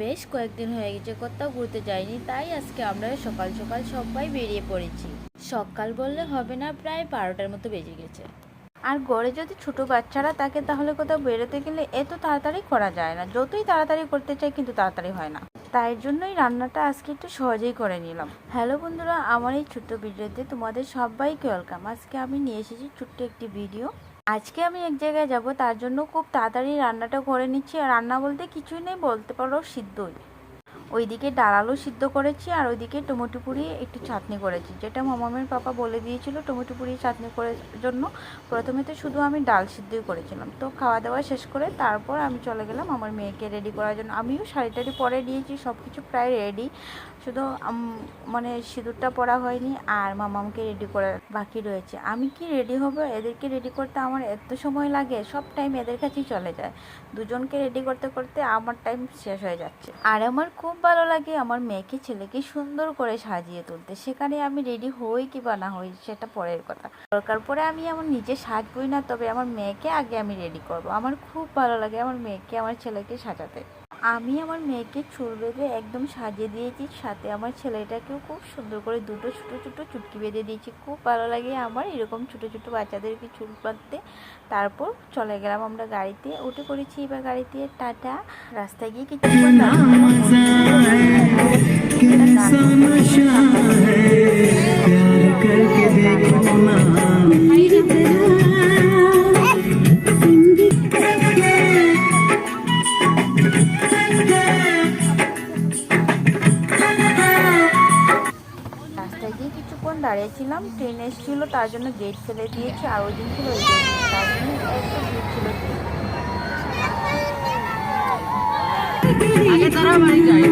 বেশ কয়েকদিন হয়ে গেছে কোথাও ঘুরতে যাইনি, তাই আজকে আমরা সকাল সকাল সবাই বেরিয়ে পড়েছি। সকাল বললে হবে না, প্রায় 12টার মতো বেজে গেছে। আর ঘরে যদি ছোট বাচ্চারা থাকে তাহলে কোথাও বেরোতে গেলে এত তাড়াতাড়ি করা যায় না, যতই তাড়াতাড়ি করতে চাই কিন্তু তাড়াতাড়ি হয় না। তাই জন্যই রান্নাটা আজকে একটু সহজেই করে নিলাম। হ্যালো বন্ধুরা, আমার এই ছোট্ট ভিডিওতে তোমাদের সবাইকে ওয়েলকাম। আজকে আমি নিয়ে এসেছি ছোট্ট একটি ভিডিও। আজকে আমি এক জায়গায় যাব, তার জন্য খুব তাড়াতাড়ি রান্নাটা করে নিচ্ছি। আর রান্না বলতে কিছুই নেই, বলতে পারো সিদ্ধই। ওইদিকে ডাল আলু সিদ্ধ করেছি, আর ওইদিকে টমেটো পুরি একটু চাটনি করেছি, যেটা মামামের পাপা বলে দিয়েছিল টমেটো পুরি চাটনি করার জন্য। প্রথমে তো শুধু আমি ডাল সিদ্ধই করেছিলাম। তো খাওয়া দাওয়া শেষ করে তারপর আমি চলে গেলাম আমার মেয়েকে রেডি করার জন্য। আমিও শাড়ি টাড়ি পরে দিয়েছি, সব কিছু প্রায় রেডি, শুধু মানে সিঁদুরটা পরা হয়নি আর মামামকে রেডি করার বাকি রয়েছে। আমি কি রেডি হবো, এদেরকে রেডি করতে আমার এত সময় লাগে, সব টাইম এদের কাছেই চলে যায়। দুজনকে রেডি করতে করতে আমার টাইম শেষ হয়ে যাচ্ছে। আর আমার খুব ভালো লাগে আমার মেয়েকে ছেলেকে সুন্দর করে সাজিয়ে তুলতে। সেখানে আমি রেডি হই কি বা না হই সেটা পরের কথা, দরকার পরে আমি আমার নিজে সাজবই না, তবে আমার মেয়েকে আগে আমি রেডি করব। আমার খুব ভালো লাগে আমার মেয়েকে আমার ছেলেকে সাজাতে। আমি আমার মেয়েকে চুল বেঁধে একদম সাজিয়ে দিয়েছি, সাথে আমার ছেলেটাকেও খুব সুন্দর করে দুটো ছোটো ছোটো চুটকি বেঁধে দিয়েছি। খুব ভালো লাগে আমার এরকম ছোটো ছোটো বাচ্চাদেরকে চুল বাঁধতে। তারপর চলে গেলাম আমরা গাড়িতে, উঠে পড়েছি এবার গাড়িতে। টাটা। রাস্তায় গিয়ে কিছু রাস্তায় গিয়ে কিছুক্ষণ দাঁড়িয়েছিলাম, ট্রেন এসেছিল তার জন্য গেট ফেলে দিয়েছে। আর ওই দিন ছিল ওই গেট, তার জন্য একটু ভিড় ছিল। আগে তারা বাড়ি যায়।